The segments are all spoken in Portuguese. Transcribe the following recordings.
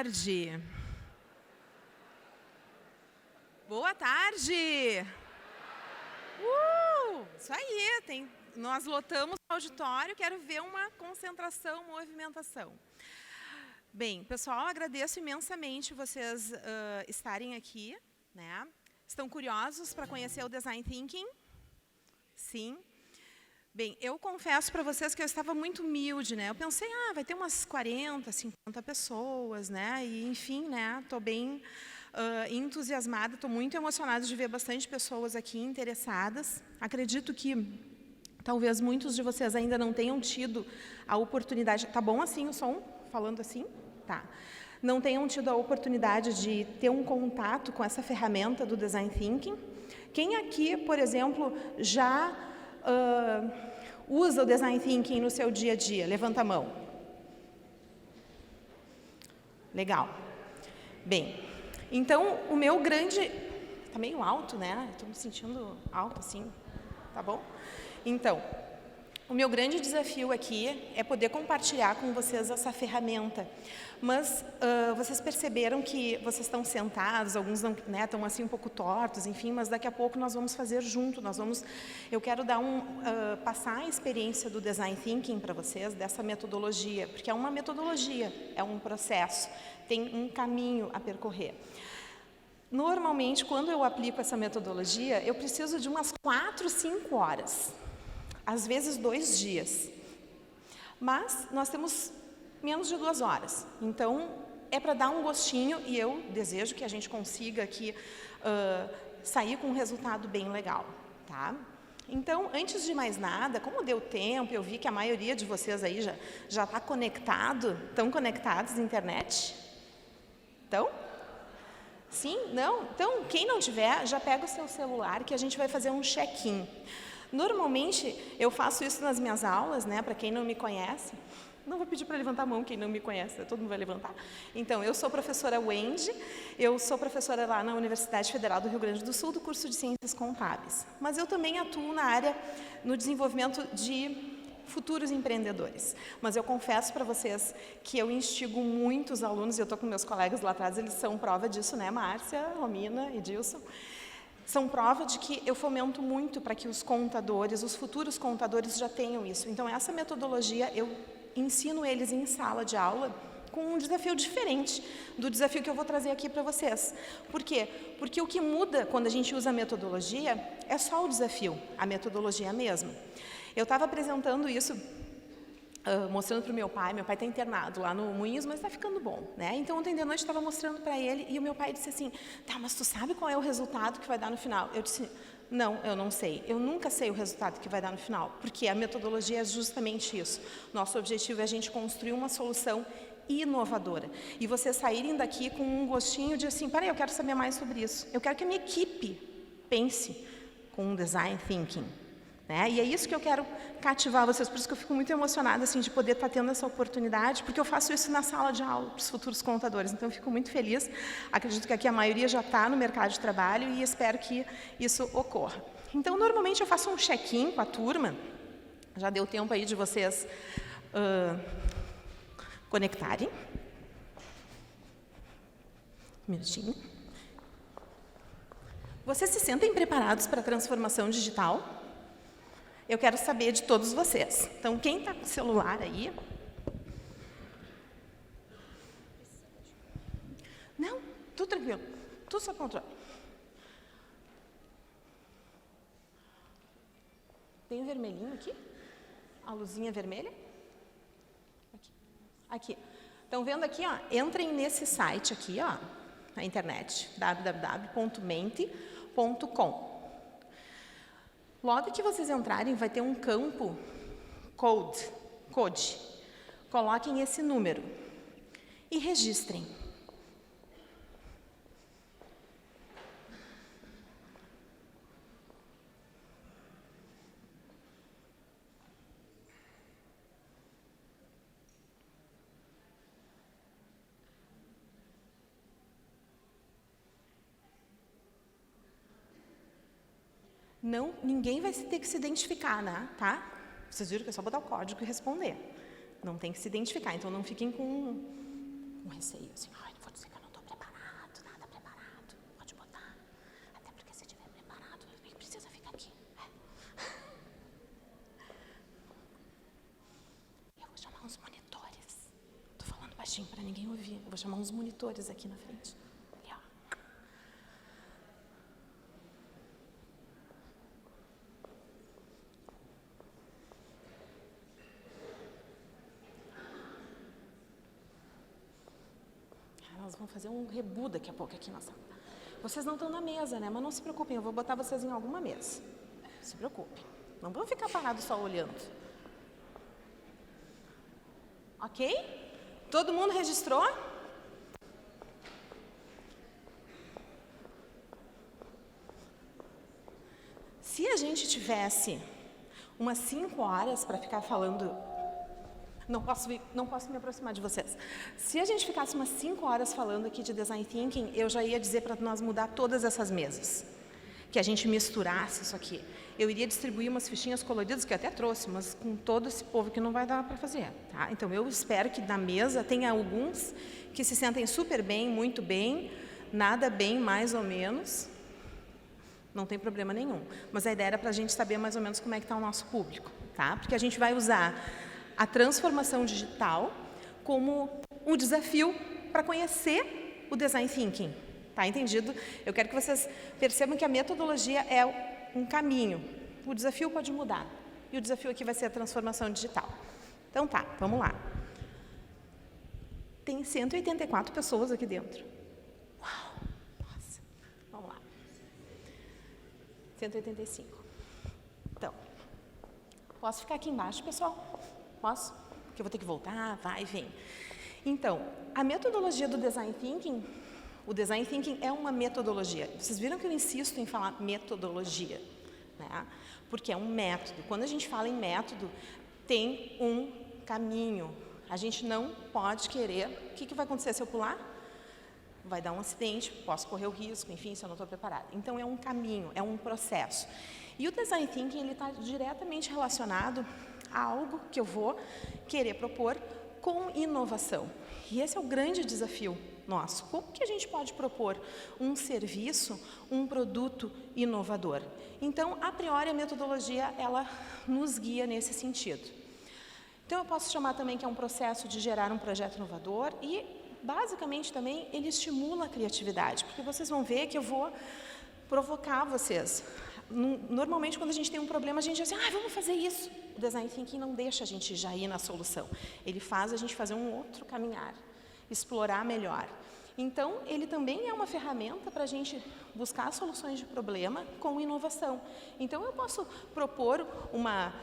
tarde. Boa tarde. Isso aí, nós lotamos o auditório, quero ver uma concentração, movimentação. Bem, pessoal, agradeço imensamente vocês estarem aqui, né? Estão curiosos para conhecer o Design Thinking? Sim. Bem, eu confesso para vocês que eu estava muito humilde, né? Eu pensei, vai ter umas 40, 50 pessoas, né? E, enfim, né? Estou bem entusiasmada, estou muito emocionada de ver bastante pessoas aqui interessadas. Acredito que talvez muitos de vocês ainda não tenham tido a oportunidade... Tá bom assim o som? Falando assim? Tá. Não tenham tido a oportunidade de ter um contato com essa ferramenta do Design Thinking. Quem aqui, por exemplo, já... usa o Design Thinking no seu dia a dia? Levanta a mão. Legal. Bem, então, o meu grande... Está meio alto, né? Estou me sentindo alto assim. Tá bom? Então, o meu grande desafio aqui é poder compartilhar com vocês essa ferramenta. Mas vocês perceberam que vocês estão sentados, alguns não, né, estão assim um pouco tortos, enfim, mas daqui a pouco nós vamos fazer junto. Eu quero dar passar a experiência do Design Thinking para vocês, dessa metodologia, porque é uma metodologia, é um processo, tem um caminho a percorrer. Normalmente, quando eu aplico essa metodologia, eu preciso de umas 4, 5 horas. Às vezes 2 dias. Mas nós temos menos de 2 horas. Então, é para dar um gostinho e eu desejo que a gente consiga aqui sair com um resultado bem legal. Tá? Então, antes de mais nada, como deu tempo, eu vi que a maioria de vocês aí já está conectado, estão conectados à internet? Então? Sim? Não? Então, quem não tiver, já pega o seu celular que a gente vai fazer um check-in. Normalmente, eu faço isso nas minhas aulas, né? Para quem não me conhece. Não vou pedir para levantar a mão, quem não me conhece, todo mundo vai levantar. Então, eu sou professora Wendy, eu sou professora lá na Universidade Federal do Rio Grande do Sul, do curso de Ciências Contábeis. Mas eu também atuo na área, no desenvolvimento de futuros empreendedores. Mas eu confesso para vocês que eu instigo muitos alunos, e eu estou com meus colegas lá atrás, eles são prova disso, né? Márcia, Romina e Dilson. São prova de que eu fomento muito para que os contadores, os futuros contadores já tenham isso. Então, essa metodologia, eu ensino eles em sala de aula com um desafio diferente do desafio que eu vou trazer aqui para vocês. Por quê? Porque o que muda quando a gente usa a metodologia é só o desafio, a metodologia mesmo. Eu estava apresentando isso, mostrando para o meu pai está internado lá no Moinhos, mas está ficando bom, né? Então, ontem de noite estava mostrando para ele e o meu pai disse assim, tá, mas tu sabe qual é o resultado que vai dar no final? Eu disse, não, eu não sei. Eu nunca sei o resultado que vai dar no final, porque a metodologia é justamente isso. Nosso objetivo é a gente construir uma solução inovadora. E vocês saírem daqui com um gostinho de assim, peraí, eu quero saber mais sobre isso. Eu quero que a minha equipe pense com um Design Thinking. Né? E é isso que eu quero cativar vocês, por isso que eu fico muito emocionada assim, de poder estar tendo essa oportunidade, porque eu faço isso na sala de aula para os futuros contadores, então eu fico muito feliz, acredito que aqui a maioria já está no mercado de trabalho e espero que isso ocorra. Então, normalmente eu faço um check-in com a turma, já deu tempo aí de vocês conectarem. Um minutinho. Vocês se sentem preparados para a transformação digital? Eu quero saber de todos vocês. Então, quem está com o celular aí? Não, tudo tranquilo. Tudo sob controle. Tem um vermelhinho aqui? A luzinha vermelha? Aqui. Estão vendo aqui, ó? Entrem nesse site aqui, ó, na internet, www.mente.com. Logo que vocês entrarem, vai ter um campo code. Coloquem esse número e registrem. Não, ninguém vai ter que se identificar, né? Tá? Vocês viram que é só botar o código e responder. Não tem que se identificar, então não fiquem com receio. Assim, ai, baixinho para ninguém ouvir. Eu vou chamar uns monitores aqui na frente. Ali, ó. Nós vamos fazer um rebu daqui a pouco aqui na sala. Vocês não estão na mesa, né? Mas não se preocupem, eu vou botar vocês em alguma mesa. Não se preocupem. Não vão ficar parados só olhando. Ok? Todo mundo registrou? Se a gente tivesse umas 5 horas para ficar falando... Não posso me aproximar de vocês. Se a gente ficasse umas 5 horas falando aqui de Design Thinking, eu já ia dizer para nós mudar todas essas mesas. Que a gente misturasse isso aqui. Eu iria distribuir umas fichinhas coloridas, que eu até trouxe, mas com todo esse povo que não vai dar para fazer. Tá? Então, eu espero que na mesa tenha alguns que se sentem super bem, muito bem, nada bem, mais ou menos. Não tem problema nenhum. Mas a ideia era para a gente saber mais ou menos como é que está o nosso público. Tá? Porque a gente vai usar a transformação digital como um desafio para conhecer o Design Thinking. Tá entendido? Eu quero que vocês percebam que a metodologia é um caminho. O desafio pode mudar. E o desafio aqui vai ser a transformação digital. Então tá, vamos lá. Tem 184 pessoas aqui dentro. Uau! Nossa! Vamos lá. 185. Então, posso ficar aqui embaixo, pessoal? Posso? Porque eu vou ter que voltar, vai e vem. Então, a metodologia do Design Thinking, o Design Thinking é uma metodologia. Vocês viram que eu insisto em falar metodologia, né? Porque é um método. Quando a gente fala em método, tem um caminho. A gente não pode querer... O que vai acontecer se eu pular? Vai dar um acidente, posso correr o risco, enfim, se eu não estou preparada. Então, é um caminho, é um processo. E o Design Thinking, ele está diretamente relacionado a algo que eu vou querer propor com inovação. E esse é o grande desafio nosso. Como que a gente pode propor um serviço, um produto inovador? Então, a priori, a metodologia, ela nos guia nesse sentido. Então, eu posso chamar também que é um processo de gerar um projeto inovador e, basicamente, também ele estimula a criatividade, porque vocês vão ver que eu vou provocar vocês. Normalmente, quando a gente tem um problema, a gente diz assim, vamos fazer isso. O Design Thinking não deixa a gente já ir na solução. Ele faz a gente fazer um outro caminhar, explorar melhor. Então, ele também é uma ferramenta para a gente buscar soluções de problema com inovação. Então, eu posso propor uma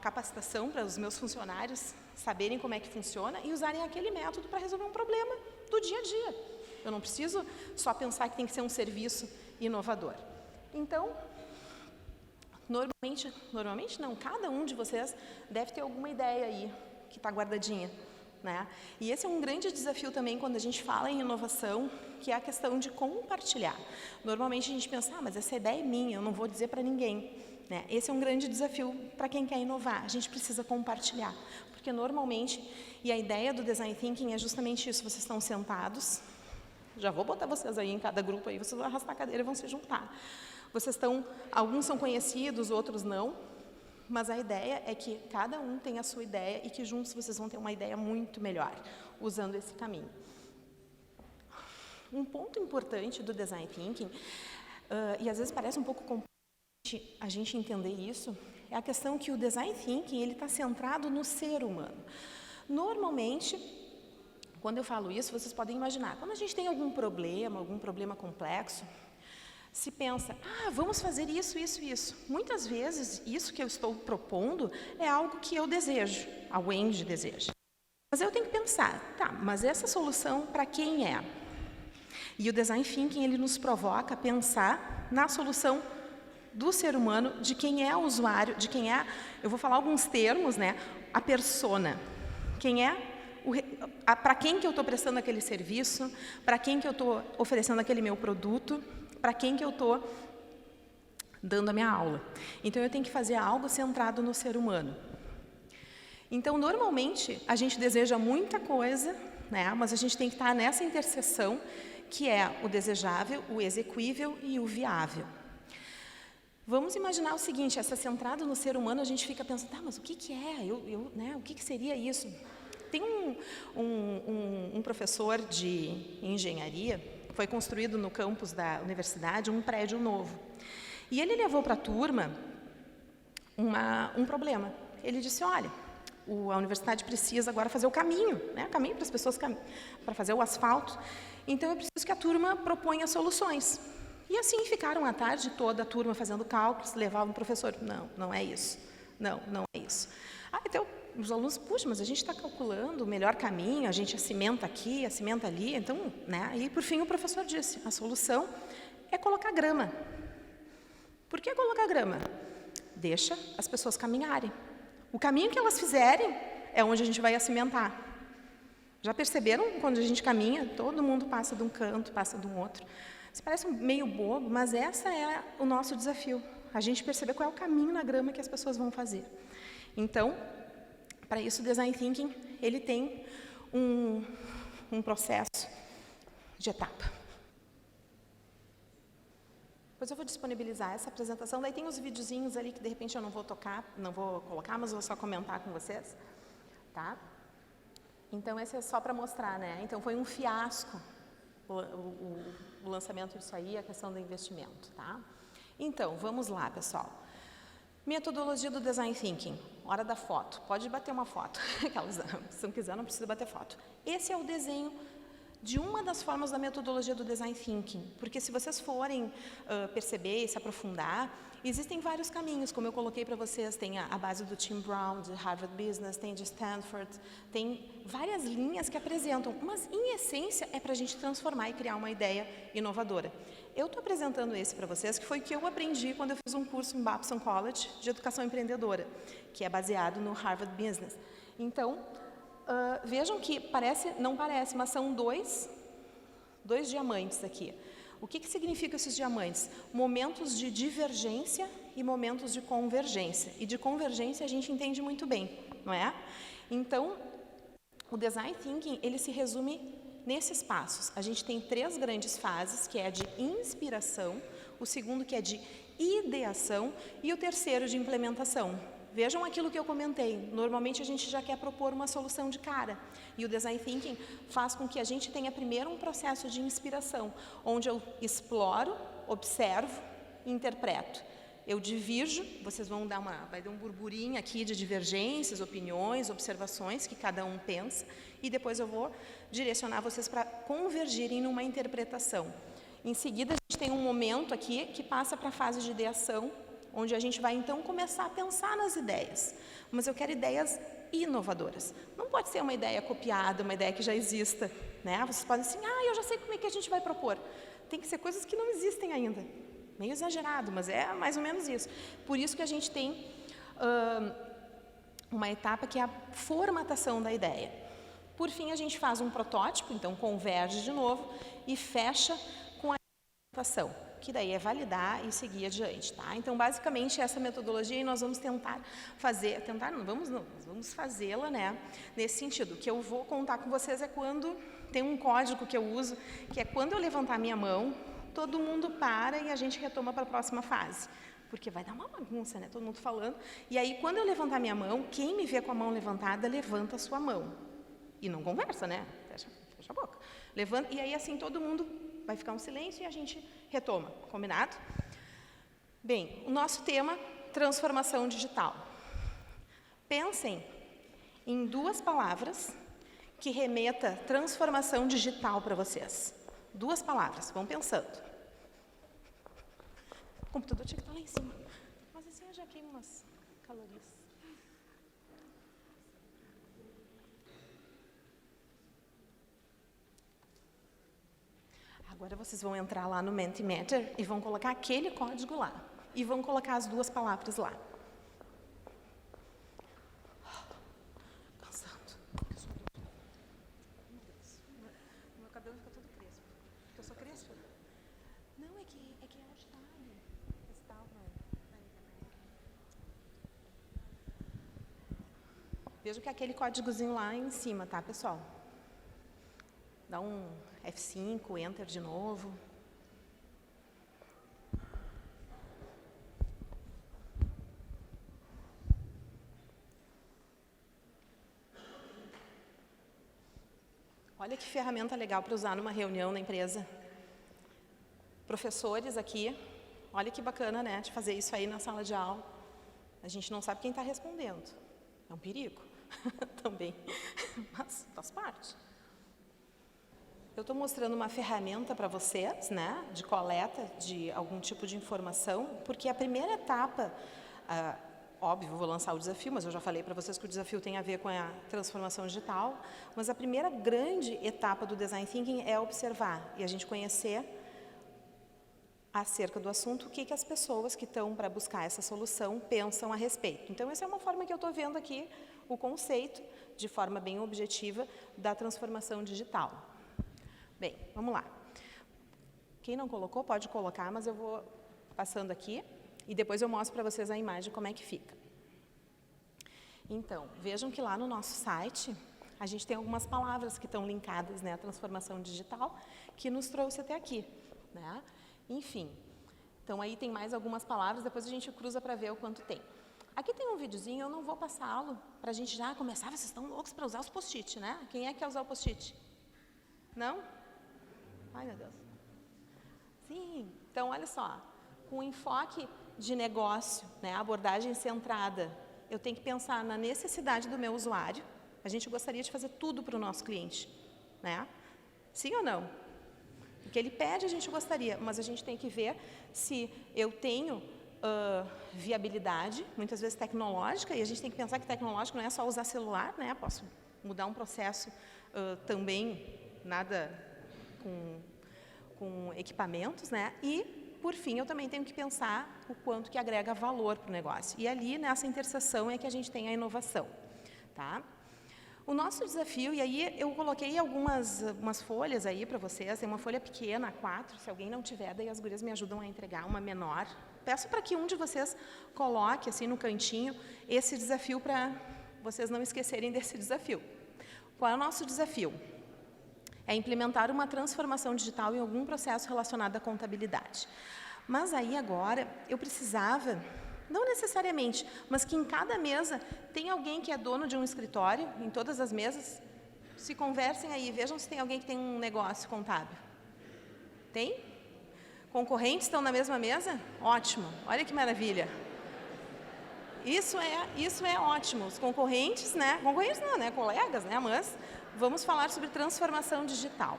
capacitação para os meus funcionários saberem como é que funciona e usarem aquele método para resolver um problema do dia a dia. Eu não preciso só pensar que tem que ser um serviço inovador. Então, normalmente não, cada um de vocês deve ter alguma ideia aí que está guardadinha, né? E esse é um grande desafio também quando a gente fala em inovação, que é a questão de compartilhar. Normalmente a gente pensa, mas essa ideia é minha, eu não vou dizer para ninguém, né? Esse é um grande desafio para quem quer inovar, a gente precisa compartilhar, porque normalmente, e a ideia do Design Thinking é justamente isso, vocês estão sentados, já vou botar vocês aí em cada grupo, aí vocês vão arrastar a cadeira e vão se juntar. Alguns são conhecidos, outros não, mas a ideia é que cada um tenha a sua ideia e que juntos vocês vão ter uma ideia muito melhor, usando esse caminho. Um ponto importante do Design Thinking, e às vezes parece um pouco complexo a gente entender isso, é a questão que o Design Thinking ele está centrado no ser humano. Normalmente, quando eu falo isso, vocês podem imaginar, quando a gente tem algum problema complexo, se pensa, vamos fazer isso, isso, isso. Muitas vezes, isso que eu estou propondo é algo que eu desejo, a Wendy deseja. Mas eu tenho que pensar, mas essa solução para quem é? E o Design Thinking, ele nos provoca a pensar na solução do ser humano, de quem é o usuário, de quem é, eu vou falar alguns termos, né? A persona. Quem é para quem que eu estou prestando aquele serviço, para quem que eu estou oferecendo aquele meu produto, para quem que eu estou dando a minha aula. Então, eu tenho que fazer algo centrado no ser humano. Então, normalmente, a gente deseja muita coisa, né? Mas a gente tem que estar nessa interseção, que é o desejável, o execuível e o viável. Vamos imaginar o seguinte, essa centrada no ser humano, a gente fica pensando, mas o que é? O que seria isso? Tem um professor de engenharia, foi construído no campus da universidade um prédio novo. E ele levou para a turma um problema. Ele disse, olha, a universidade precisa agora fazer o caminho, né? Caminho para as pessoas, para fazer o asfalto. Então, eu preciso que a turma proponha soluções. E assim ficaram a tarde toda a turma fazendo cálculos, levavam o professor. Não, não é isso. Não, não é isso. Então, os alunos, puxa, mas a gente está calculando o melhor caminho, a gente acimenta aqui, acimenta ali. Então, né? E, por fim, o professor disse, a solução é colocar grama. Por que colocar grama? Deixa as pessoas caminharem. O caminho que elas fizerem é onde a gente vai acimentar. Já perceberam quando a gente caminha, todo mundo passa de um canto, passa de um outro. Isso parece meio bobo, mas esse é o nosso desafio. A gente perceber qual é o caminho na grama que as pessoas vão fazer. Então, para isso o Design Thinking, ele tem um processo de etapa. Depois eu vou disponibilizar essa apresentação, daí tem os videozinhos ali que de repente eu não vou tocar, não vou colocar, mas vou só comentar com vocês, tá? Então esse é só para mostrar, né? Então foi um fiasco o lançamento disso aí, a questão do investimento, tá? Então, vamos lá, pessoal. Metodologia do Design Thinking, hora da foto, pode bater uma foto, se não quiser não precisa bater foto. Esse é o desenho de uma das formas da metodologia do Design Thinking, porque se vocês forem perceber e se aprofundar, existem vários caminhos, como eu coloquei para vocês, tem a base do Tim Brown, de Harvard Business, tem de Stanford, tem várias linhas que apresentam, mas em essência é para a gente transformar e criar uma ideia inovadora. Eu estou apresentando esse para vocês, que foi o que eu aprendi quando eu fiz um curso em Babson College de Educação Empreendedora, que é baseado no Harvard Business. Então, vejam que não parece, mas são dois diamantes aqui. O que significam esses diamantes? Momentos de divergência e momentos de convergência. E de convergência a gente entende muito bem, não é? Então, o Design Thinking, ele se resume nesses passos. A gente tem 3 grandes fases, que é a de inspiração, o segundo que é de ideação e o terceiro de implementação. Vejam aquilo que eu comentei. Normalmente a gente já quer propor uma solução de cara. E o Design Thinking faz com que a gente tenha primeiro um processo de inspiração, onde eu exploro, observo e interpreto. Eu divirjo, vocês vai dar um burburinho aqui de divergências, opiniões, observações que cada um pensa, e depois eu vou direcionar vocês para convergirem numa interpretação. Em seguida, a gente tem um momento aqui que passa para a fase de ideação, onde a gente vai, então, começar a pensar nas ideias. Mas eu quero ideias inovadoras. Não pode ser uma ideia copiada, uma ideia que já exista, né? Vocês podem dizer, eu já sei como é que a gente vai propor. Tem que ser coisas que não existem ainda. Meio exagerado, mas é mais ou menos isso. Por isso que a gente tem uma etapa que é a formatação da ideia. Por fim, a gente faz um protótipo, então converge de novo e fecha com a implementação, que daí é validar e seguir adiante, tá? Então, basicamente, essa metodologia e nós vamos vamos fazê-la, né, nesse sentido. O que eu vou contar com vocês é quando tem um código que eu uso, que é quando eu levantar minha mão, todo mundo para e a gente retoma para a próxima fase. Porque vai dar uma bagunça, né? Todo mundo falando. E aí, quando eu levantar minha mão, quem me vê com a mão levantada, levanta a sua mão. E não conversa, né? Fecha a boca. Levanta, e aí, assim, todo mundo vai ficar um silêncio e a gente retoma. Combinado? Bem, o nosso tema, transformação digital. Pensem em 2 palavras que remeta transformação digital para vocês. 2 palavras, vão pensando. O computador tinha que estar lá em cima. Mas assim eu já queimo umas calorias. Agora vocês vão entrar lá no Mentimeter e vão colocar aquele código lá. E vão colocar as 2 palavras lá. Cansando. Meu cabelo fica todo crespo. Porque eu sou crespa. Não, é que é agitado. Veja que é aquele códigozinho lá em cima, tá, pessoal? Dá um F5, Enter de novo. ferramenta legal para usar numa reunião na empresa? Professores aqui, olha que bacana, né, de fazer isso aí na sala de aula. A gente não sabe quem está respondendo. É um perigo também, mas faz parte. Eu estou mostrando uma ferramenta para vocês, né, de coleta de algum tipo de informação, porque a primeira etapa, óbvio, vou lançar o desafio, mas eu já falei para vocês que o desafio tem a ver com a transformação digital, mas a primeira grande etapa do Design Thinking é observar e a gente conhecer acerca do assunto, o que as pessoas que estão para buscar essa solução pensam a respeito. Então, essa é uma forma que eu estou vendo aqui o conceito, de forma bem objetiva, da transformação digital. Bem, vamos lá. Quem não colocou, pode colocar, mas eu vou passando aqui e depois eu mostro para vocês a imagem como é que fica. Então, vejam que lá no nosso site, a gente tem algumas palavras que estão linkadas, né, à transformação digital, que nos trouxe até aqui, né? Enfim, então aí tem mais algumas palavras, depois a gente cruza para ver o quanto tem. Aqui tem um videozinho, eu não vou passá-lo, para a gente já começar, vocês estão loucos para usar os post-it, né? Quem é que quer usar o post-it? Não? Ai, meu Deus. Sim, então olha só, com enfoque de negócio, né, abordagem centrada, eu tenho que pensar na necessidade do meu usuário. A gente gostaria de fazer tudo para o nosso cliente, né? Sim ou não? O que ele pede a gente gostaria, mas a gente tem que ver se eu tenho viabilidade, muitas vezes tecnológica, e a gente tem que pensar que tecnológico não é só usar celular, né? Posso mudar um processo também, nada com equipamentos, né? E, por fim, eu também tenho que pensar o quanto que agrega valor para o negócio. E ali, nessa interseção, é que a gente tem a inovação, tá? O nosso desafio, e aí eu coloquei umas folhas aí para vocês, tem uma folha pequena, A4, se alguém não tiver, daí as gurias me ajudam a entregar uma menor. Peço para que um de vocês coloque, assim, no cantinho, esse desafio para vocês não esquecerem desse desafio. Qual é o nosso desafio? É implementar uma transformação digital em algum processo relacionado à contabilidade. Mas aí agora, eu precisava, não necessariamente, mas que em cada mesa tem alguém que é dono de um escritório, em todas as mesas, se conversem aí, vejam se tem alguém que tem um negócio contábil. Tem? Concorrentes estão na mesma mesa? Ótimo, olha que maravilha. Isso é ótimo, os concorrentes, né? Concorrentes não, né? Colegas, né? Mas vamos falar sobre transformação digital.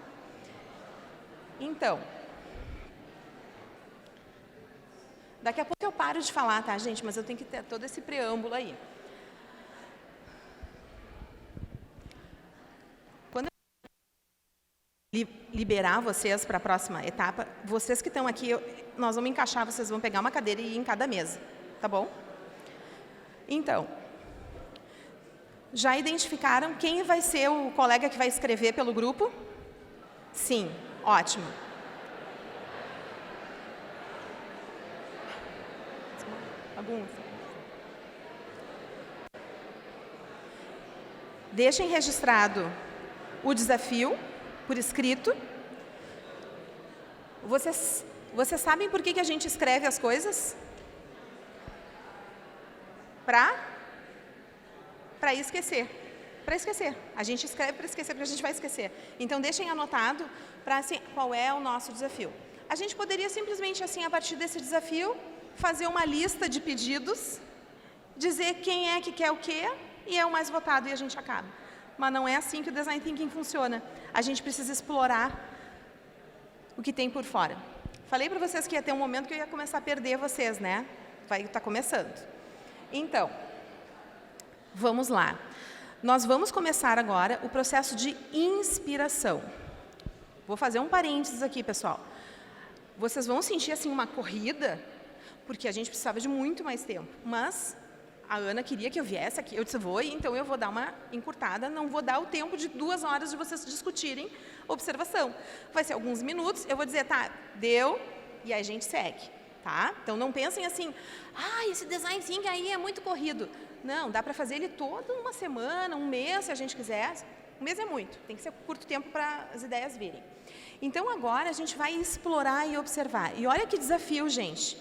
Então, daqui a pouco eu paro de falar, tá, gente? Mas eu tenho que ter todo esse preâmbulo aí. Quando eu liberar vocês para a próxima etapa, vocês que estão aqui, nós vamos encaixar, vocês vão pegar uma cadeira e ir em cada mesa, tá bom? Então, já identificaram quem vai ser o colega que vai escrever pelo grupo? Sim, ótimo. Bagunça. Deixem registrado o desafio por escrito. Vocês sabem por que a gente escreve as coisas? Para esquecer. Para esquecer. A gente escreve para esquecer, porque a gente vai esquecer. Então, deixem anotado para assim, qual é o nosso desafio. A gente poderia simplesmente, assim, a partir desse desafio, fazer uma lista de pedidos, dizer quem é que quer o quê, e é o mais votado e a gente acaba. Mas não é assim que o Design Thinking funciona. A gente precisa explorar o que tem por fora. Falei para vocês que ia ter um momento que eu ia começar a perder vocês, né? Vai estar começando. Então, vamos lá. Nós vamos começar agora o processo de inspiração. Vou fazer um parênteses aqui, pessoal. Vocês vão sentir assim uma corrida, porque a gente precisava de muito mais tempo. Mas a Ana queria que eu viesse aqui, eu disse, então eu vou dar uma encurtada, não vou dar o tempo de 2 horas de vocês discutirem observação. Vai ser alguns minutos, eu vou dizer, tá, deu, e aí a gente segue. Tá? Então, não pensem assim, esse design thinking aí é muito corrido. Não, dá para fazer ele todo numa semana, um mês, se a gente quiser. Um mês é muito, tem que ser curto tempo para as ideias virem. Então, agora a gente vai explorar e observar. E olha que desafio, gente.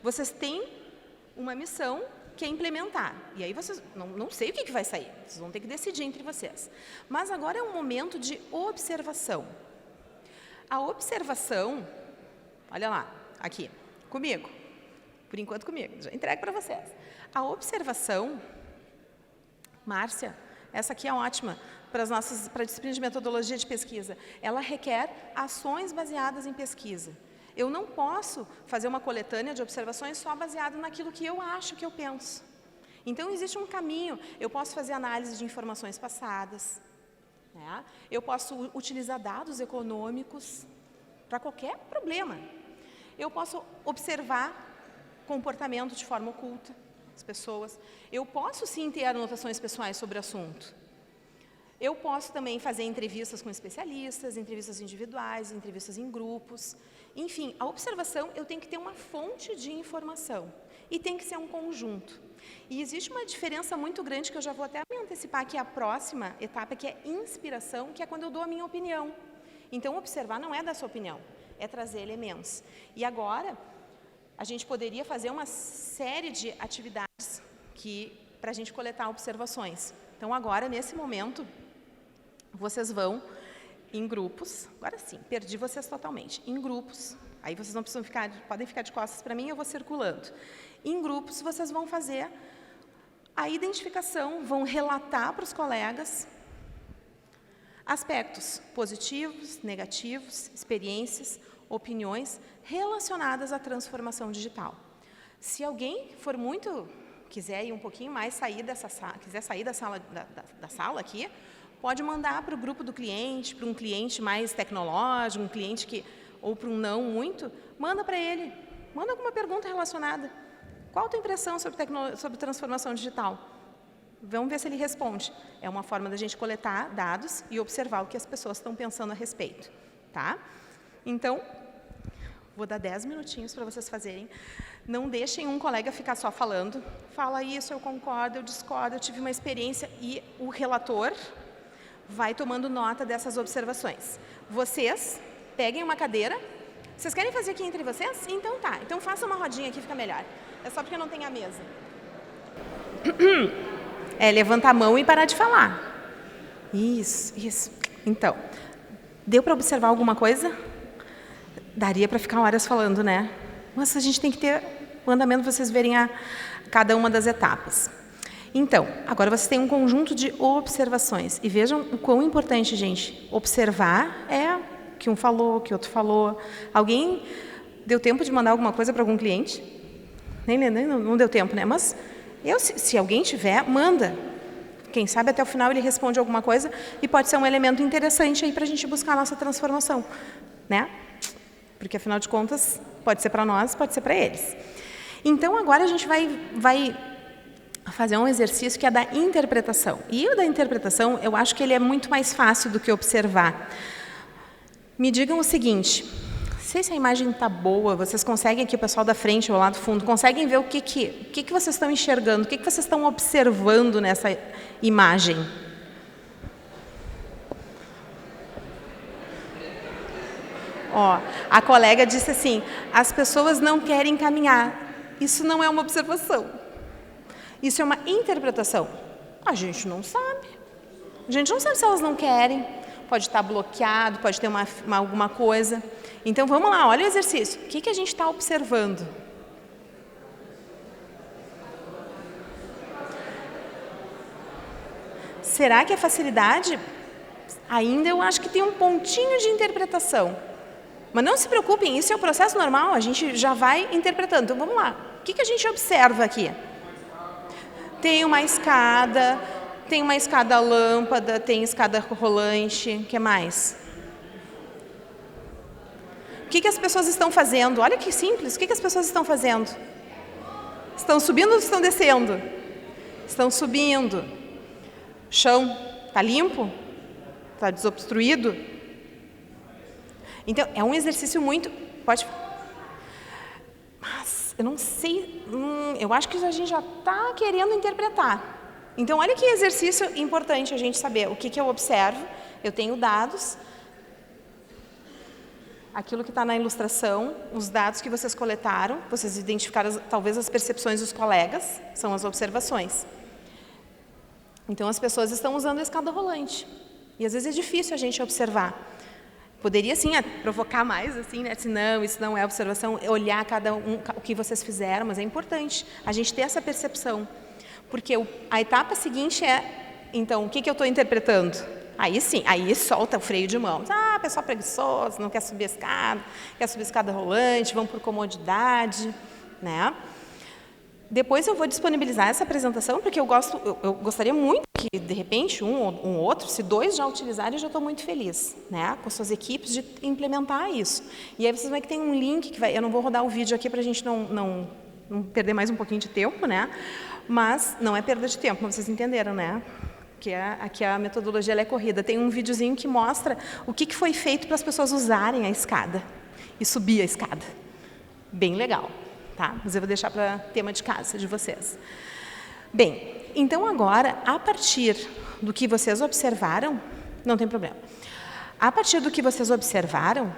Vocês têm uma missão que é implementar. E aí vocês, não sei o que vai sair, vocês vão ter que decidir entre vocês. Mas agora é um momento de observação. A observação, olha lá, aqui, comigo. Por enquanto comigo, já entrego para vocês. A observação, Márcia, essa aqui é ótima para a disciplina de metodologia de pesquisa. Ela requer ações baseadas em pesquisa. Eu não posso fazer uma coletânea de observações só baseada naquilo que eu acho que eu penso. Então, existe um caminho. Eu posso fazer análise de informações passadas, né? Eu posso utilizar dados econômicos para qualquer problema. Eu posso observar comportamento de forma oculta das pessoas. Eu posso, sim, ter anotações pessoais sobre o assunto. Eu posso também fazer entrevistas com especialistas, entrevistas individuais, entrevistas em grupos. Enfim, a observação, eu tenho que ter uma fonte de informação e tem que ser um conjunto. E existe uma diferença muito grande que eu já vou até me antecipar, que é a próxima etapa, que é inspiração, que é quando eu dou a minha opinião. Então, observar não é dar sua opinião, é trazer elementos. E agora, a gente poderia fazer uma série de atividades para a gente coletar observações. Então, agora, nesse momento, vocês vão em grupos, agora sim, perdi vocês totalmente, em grupos, aí vocês não precisam podem ficar de costas para mim, eu vou circulando. Em grupos, vocês vão fazer a identificação, vão relatar para os colegas aspectos positivos, negativos, experiências, opiniões relacionadas à transformação digital. Se alguém for quiser ir um pouquinho mais, quiser sair da sala aqui, pode mandar para o grupo do cliente, para um cliente mais tecnológico, um cliente ou para um não muito, manda para ele, manda alguma pergunta relacionada. Qual a tua impressão sobre transformação digital? Vamos ver se ele responde. É uma forma da gente coletar dados e observar o que as pessoas estão pensando a respeito, tá? Então, vou dar 10 minutinhos para vocês fazerem. Não deixem um colega ficar só falando. Fala isso, eu concordo, eu discordo, eu tive uma experiência, e o relator vai tomando nota dessas observações. Vocês peguem uma cadeira. Vocês querem fazer aqui entre vocês? Então tá. Então faça uma rodinha aqui, fica melhor. É só porque não tem a mesa. É levantar a mão e parar de falar. Isso. Então, deu para observar alguma coisa? Daria para ficar horas falando, né? Mas a gente tem que ter o andamento para vocês verem cada uma das etapas. Então, agora vocês têm um conjunto de observações. E vejam o quão importante, gente, observar é o que um falou, o que outro falou. Alguém deu tempo de mandar alguma coisa para algum cliente? Não deu tempo, né? Mas se alguém tiver, manda. Quem sabe até o final ele responde alguma coisa e pode ser um elemento interessante aí para a gente buscar a nossa transformação, né? Porque, afinal de contas, pode ser para nós, pode ser para eles. Então, agora a gente vai fazer um exercício que é da interpretação. E o da interpretação, eu acho que ele é muito mais fácil do que observar. Me digam o seguinte, se a imagem está boa, vocês conseguem aqui, o pessoal da frente ou lá do fundo, conseguem ver o que vocês estão enxergando, o que vocês estão observando nessa imagem? Ó, a colega disse assim, as pessoas não querem caminhar. Isso não é uma observação. Isso é uma interpretação. A gente não sabe. A gente não sabe se elas não querem. Pode estar bloqueado, pode ter alguma coisa. Então, vamos lá, olha o exercício. O que a gente está observando? Será que a facilidade? Ainda eu acho que tem um pontinho de interpretação. Mas não se preocupem, isso é um processo normal, a gente já vai interpretando. Então, vamos lá. O que a gente observa aqui? Tem uma escada lâmpada, tem escada rolante, o que mais? O que as pessoas estão fazendo? Olha que simples, o que as pessoas estão fazendo? Estão subindo ou estão descendo? Estão subindo. O chão está limpo? Está desobstruído? Então, é um exercício muito... Mas, eu não sei... eu acho que a gente já está querendo interpretar. Então, olha que exercício importante a gente saber. O que eu observo? Eu tenho dados. aquilo que está na ilustração, os dados que vocês coletaram, vocês identificaram talvez as percepções dos colegas, são as observações. Então, as pessoas estão usando a escada rolante. E, às vezes, é difícil a gente observar. Poderia, sim, provocar mais, assim, né? Se não, isso não é observação, olhar cada um, o que vocês fizeram, mas é importante a gente ter essa percepção. Porque a etapa seguinte é, então, o que eu estou interpretando? Aí sim, aí solta o freio de mão. Ah, pessoal preguiçoso, não quer subir a escada, quer subir a escada rolante, vão por comodidade, né? Depois eu vou disponibilizar essa apresentação, porque eu gostaria muito que, de repente, um outro, se 2 já utilizarem, eu já estou muito feliz, né? Com as suas equipes, de implementar isso. E aí vocês vão ver que tem um link, que eu não vou rodar o vídeo aqui para a gente não perder mais um pouquinho de tempo, né? Mas não é perda de tempo, como vocês entenderam, né? Aqui a metodologia ela é corrida. Tem um videozinho que mostra o que foi feito para as pessoas usarem a escada e subir a escada. Bem legal, tá? Mas eu vou deixar para tema de casa de vocês. Bem, então agora, a partir do que vocês observaram, não tem problema. A partir do que vocês observaram,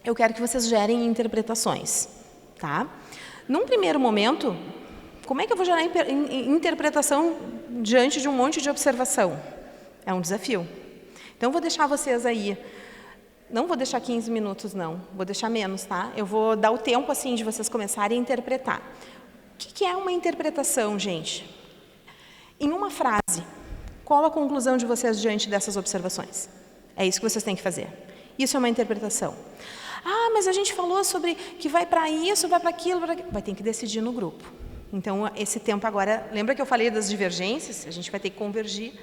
eu quero que vocês gerem interpretações, tá? Num primeiro momento, como é que eu vou gerar interpretação diante de um monte de observação? É um desafio. Então, vou deixar vocês aí, não vou deixar 15 minutos, não, vou deixar menos, tá? Eu vou dar o tempo, assim, de vocês começarem a interpretar. O que é uma interpretação, gente? Em uma frase, qual a conclusão de vocês diante dessas observações? É isso que vocês têm que fazer. Isso é uma interpretação. Ah, mas a gente falou sobre que vai para isso, vai para aquilo, vai ter que decidir no grupo. Então, esse tempo agora, lembra que eu falei das divergências? A gente vai ter que convergir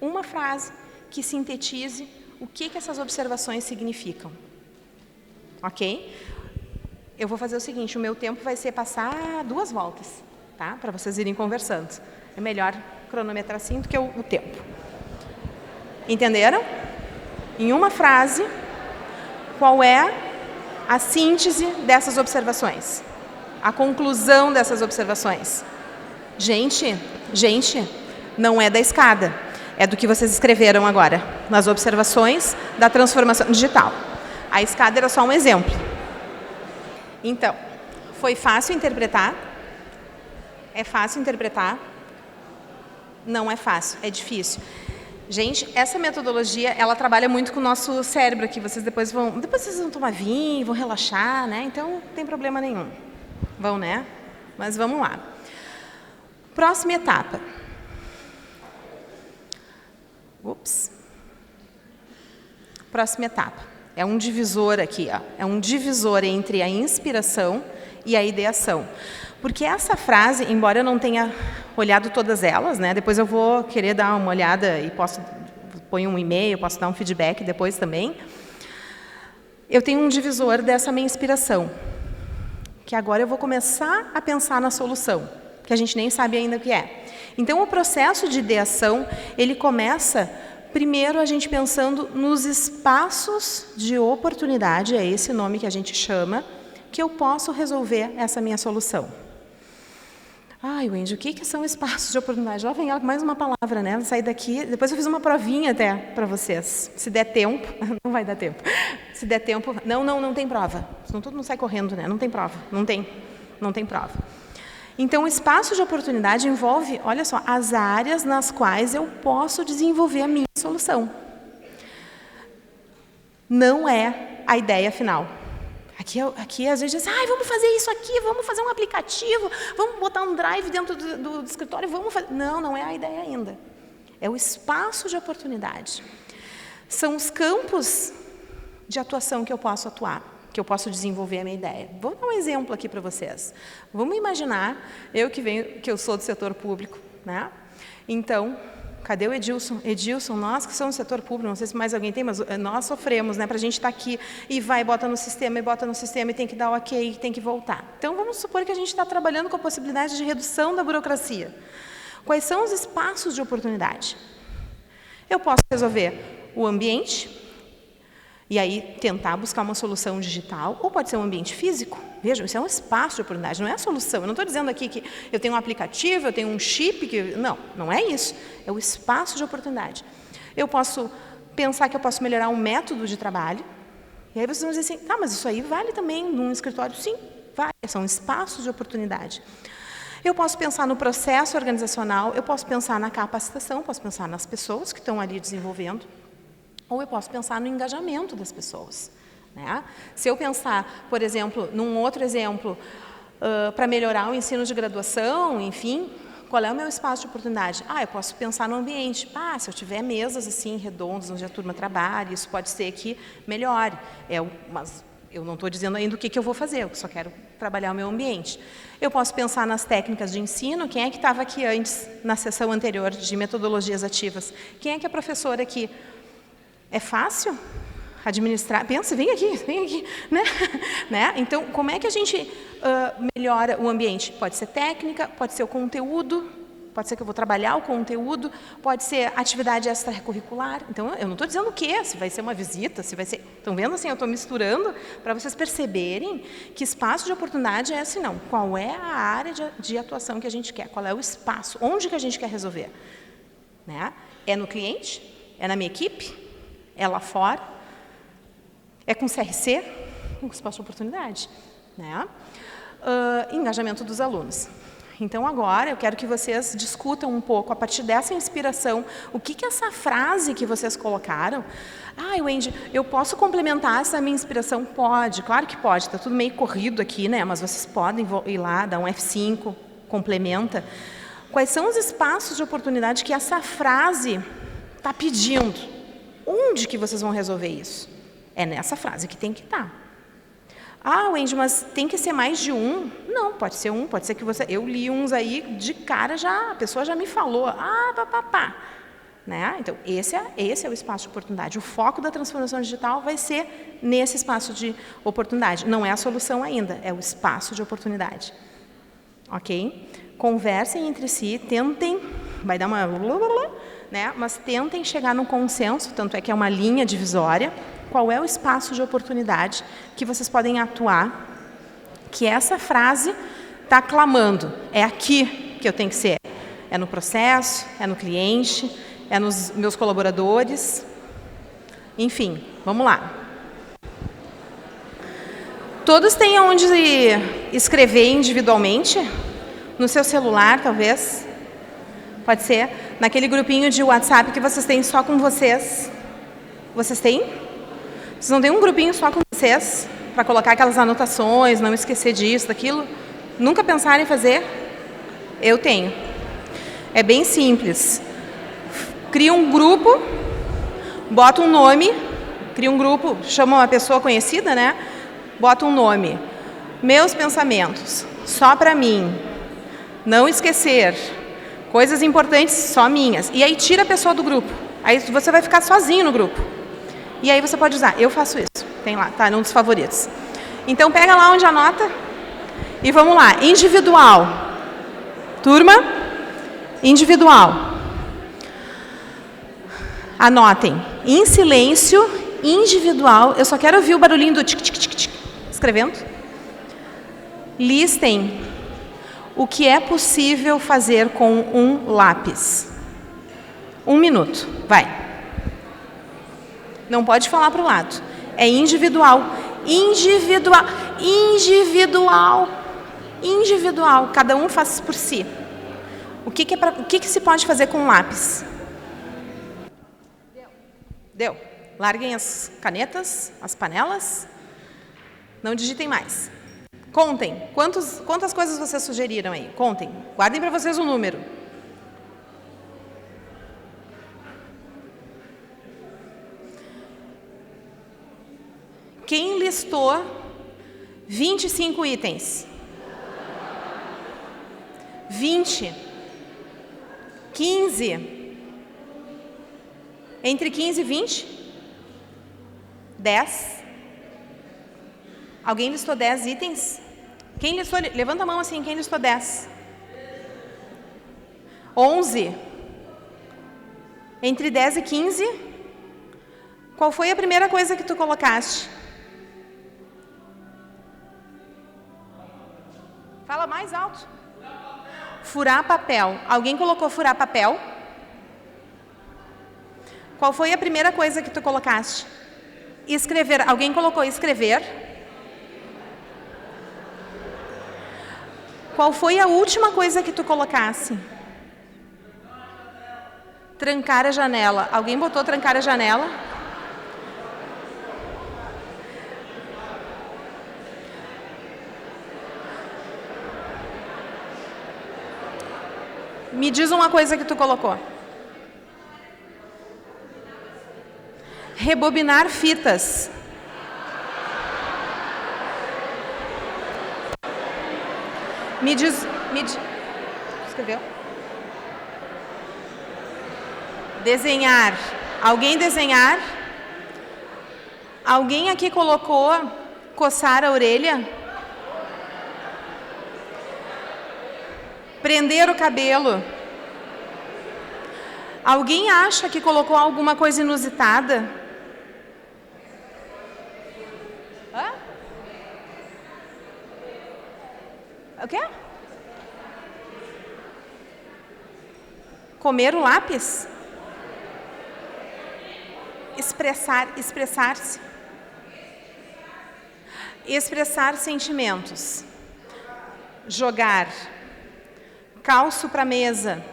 uma frase que sintetize o que essas observações significam. Ok? Eu vou fazer o seguinte, o meu tempo vai ser passar 2 voltas, tá? Para vocês irem conversando. É melhor cronometrar assim do que o tempo. Entenderam? Em uma frase, qual é a síntese dessas observações? A conclusão dessas observações. Gente, não é da escada. É do que vocês escreveram agora, nas observações da transformação digital. A escada era só um exemplo. Então, foi fácil interpretar? É fácil interpretar? Não é fácil, é difícil. Gente, essa metodologia, ela trabalha muito com o nosso cérebro aqui. Vocês depois vocês vão tomar vinho, vão relaxar, né? Então, não tem problema nenhum. Vão, né? Mas vamos lá. Próxima etapa. Próxima etapa. É um divisor aqui, ó. É um divisor entre a inspiração e a ideação. Porque essa frase, embora eu não tenha olhado todas elas, né? Depois eu vou querer dar uma olhada e ponho um e-mail, posso dar um feedback depois também. Eu tenho um divisor dessa minha inspiração. Que agora eu vou começar a pensar na solução, que a gente nem sabe ainda o que é. Então, o processo de ideação, ele começa, primeiro, a gente pensando nos espaços de oportunidade, é esse nome que a gente chama, que eu posso resolver essa minha solução. Ai, Wendy, o que são espaços de oportunidade? Lá vem mais uma palavra, né? Sair daqui, depois eu fiz uma provinha até para vocês. Se der tempo, não vai dar tempo. Se der tempo, não tem prova. Senão todo mundo sai correndo, né? Não tem prova, não tem prova. Então, o espaço de oportunidade envolve, olha só, as áreas nas quais eu posso desenvolver a minha solução. Não é a ideia final. Aqui às vezes diz, vamos fazer isso aqui, vamos fazer um aplicativo, vamos botar um drive dentro do escritório, vamos fazer... Não é a ideia ainda. É o espaço de oportunidade. São os campos de atuação que eu posso atuar, que eu posso desenvolver a minha ideia. Vou dar um exemplo aqui para vocês. Vamos imaginar, que eu sou do setor público, né? Então, cadê o Edilson? Edilson, nós que somos do setor público, não sei se mais alguém tem, mas nós sofremos, né? Para a gente estar aqui e bota no sistema, e tem que dar o ok, tem que voltar. Então, vamos supor que a gente está trabalhando com a possibilidade de redução da burocracia. Quais são os espaços de oportunidade? Eu posso resolver o ambiente, e aí tentar buscar uma solução digital, ou pode ser um ambiente físico. Vejam, isso é um espaço de oportunidade, não é a solução. Eu não estou dizendo aqui que eu tenho um aplicativo, eu tenho um chip, não é isso. É o espaço de oportunidade. Eu posso pensar que eu posso melhorar um método de trabalho, E aí vocês vão dizer assim, tá, mas isso aí vale também num escritório? Sim, vale, são espaços de oportunidade. Eu posso pensar no processo organizacional, eu posso pensar na capacitação, posso pensar nas pessoas que estão ali desenvolvendo, ou eu posso pensar no engajamento das pessoas. Né? Se eu pensar, por exemplo, num outro exemplo, para melhorar o ensino de graduação, enfim, qual é o meu espaço de oportunidade? Eu posso pensar no ambiente. Se eu tiver mesas assim, redondas, onde a turma trabalha, isso pode ser que melhore. Mas eu não estou dizendo ainda o que eu vou fazer, eu só quero trabalhar o meu ambiente. Eu posso pensar nas técnicas de ensino. Quem é que estava aqui antes, na sessão anterior de metodologias ativas? Quem é que é professora aqui? É fácil administrar? Pensa, vem aqui, né? Então, como é que a gente melhora o ambiente? Pode ser técnica, pode ser o conteúdo, pode ser que eu vou trabalhar o conteúdo, pode ser atividade extracurricular. Então, eu não estou dizendo o quê, se vai ser uma visita, se vai ser... Estão vendo assim, eu estou misturando para vocês perceberem que espaço de oportunidade é assim, não. Qual é a área de atuação que a gente quer? Qual é o espaço? Onde que a gente quer resolver? Né? É no cliente? É na minha equipe? É lá fora? É com CRC? Com espaço de oportunidade. Né? Engajamento dos alunos. Então, agora, eu quero que vocês discutam um pouco, a partir dessa inspiração, o que essa frase que vocês colocaram... Wendy, eu posso complementar essa minha inspiração? Pode, claro que pode, está tudo meio corrido aqui, né? Mas vocês podem ir lá, dar um F5, complementa. Quais são os espaços de oportunidade que essa frase está pedindo? Onde que vocês vão resolver isso? É nessa frase que tem que estar. Wendy, mas tem que ser mais de um? Não, pode ser um, pode ser que você... Eu li uns aí, de cara, a pessoa já me falou. Né? Então, esse é o espaço de oportunidade. O foco da transformação digital vai ser nesse espaço de oportunidade. Não é a solução ainda, é o espaço de oportunidade. Ok? Conversem entre si, tentem... Vai dar uma... Né? Mas tentem chegar num consenso, tanto é que é uma linha divisória. Qual é o espaço de oportunidade que vocês podem atuar, que essa frase está clamando. É aqui que eu tenho que ser. É no processo, é no cliente, é nos meus colaboradores. Enfim, vamos lá. Todos têm onde escrever individualmente? No seu celular, talvez? Pode ser? Naquele grupinho de WhatsApp que vocês têm só com vocês? Vocês têm? Vocês não têm um grupinho só com vocês, para colocar aquelas anotações, não esquecer disso, daquilo? Nunca pensaram em fazer? Eu tenho. É bem simples. Cria um grupo, bota um nome, cria um grupo, chama uma pessoa conhecida, né? Bota um nome. Meus pensamentos, só para mim. Não esquecer. Coisas importantes, só minhas. E aí tira a pessoa do grupo. Aí você vai ficar sozinho no grupo. E aí você pode usar, eu faço isso, tem lá, tá, num dos favoritos. Então, pega lá onde anota e vamos lá, individual. Turma, individual. Anotem, em silêncio, individual, eu só quero ouvir o barulhinho do tic-tic-tic-tic, escrevendo. Listem o que é possível fazer com um lápis. 1 minuto, vai. Não pode falar para o lado. É individual. Individual. Individual. Individual. Cada um faz por si. O que se pode fazer com um lápis? Deu. Larguem as canetas, as panelas. Não digitem mais. Contem. Quantas coisas vocês sugeriram aí? Contem. Guardem para vocês um número. Quem listou 25 itens? 20? 15? Entre 15 e 20? 10? Alguém listou 10 itens? Quem listou? Levanta a mão assim, quem listou 10? 11? Entre 10 e 15? Qual foi a primeira coisa que tu colocaste? Fala mais alto. Furar papel. Alguém colocou furar papel? Qual foi a primeira coisa que tu colocaste? Escrever. Alguém colocou escrever? Qual foi a última coisa que tu colocasse? Trancar a janela. Alguém botou trancar a janela? Me diz uma coisa que tu colocou. Rebobinar fitas. Me diz. Escreveu? Desenhar. Alguém desenhar? Alguém aqui colocou coçar a orelha? Prender o cabelo. Alguém acha que colocou alguma coisa inusitada? Hã? O quê? Comer o lápis? Expressar-se. Expressar sentimentos. Jogar. Calço para a mesa.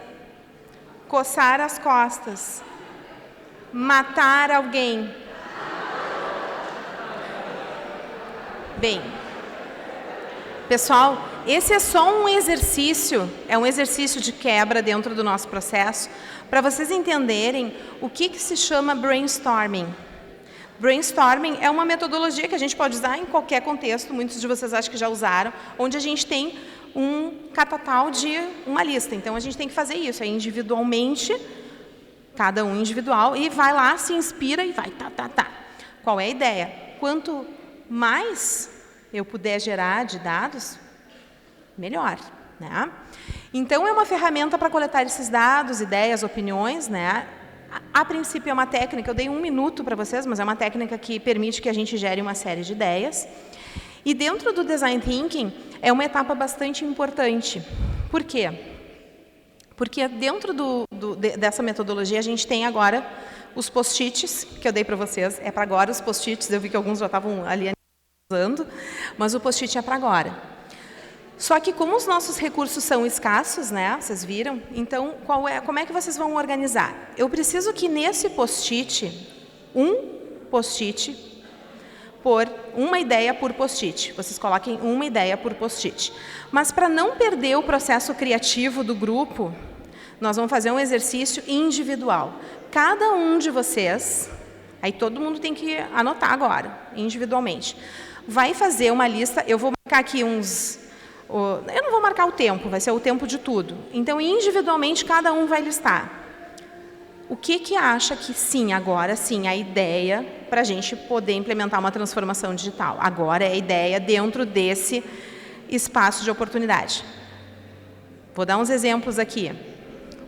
Coçar as costas. Matar alguém. Bem, pessoal, esse é só um exercício, é um exercício de quebra dentro do nosso processo, para vocês entenderem o que se chama brainstorming. Brainstorming é uma metodologia que a gente pode usar em qualquer contexto, muitos de vocês acho que já usaram, onde a gente tem um catatal de uma lista. Então, a gente tem que fazer isso, individualmente, cada um individual, e vai lá, se inspira e vai, tá. Qual é a ideia? Quanto mais eu puder gerar de dados, melhor, né? Então, é uma ferramenta para coletar esses dados, ideias, opiniões, né? A princípio é uma técnica, eu dei 1 minuto para vocês, mas é uma técnica que permite que a gente gere uma série de ideias. E dentro do Design Thinking, é uma etapa bastante importante. Por quê? Porque dentro dessa metodologia, a gente tem agora os post-its, que eu dei para vocês. É para agora os post-its, eu vi que alguns já estavam ali usando, mas o post-it é para agora. Só que como os nossos recursos são escassos, né? Vocês viram? Então, como é que vocês vão organizar? Eu preciso que nesse post-it, um post-it por uma ideia por post-it. Vocês coloquem uma ideia por post-it. Mas para não perder o processo criativo do grupo, nós vamos fazer um exercício individual. Cada um de vocês, aí todo mundo tem que anotar agora, individualmente, vai fazer uma lista. Eu vou marcar aqui eu não vou marcar o tempo, vai ser o tempo de tudo. Então, individualmente, cada um vai listar. O que acha que sim, agora sim, a ideia para a gente poder implementar uma transformação digital? Agora é a ideia dentro desse espaço de oportunidade. Vou dar uns exemplos aqui.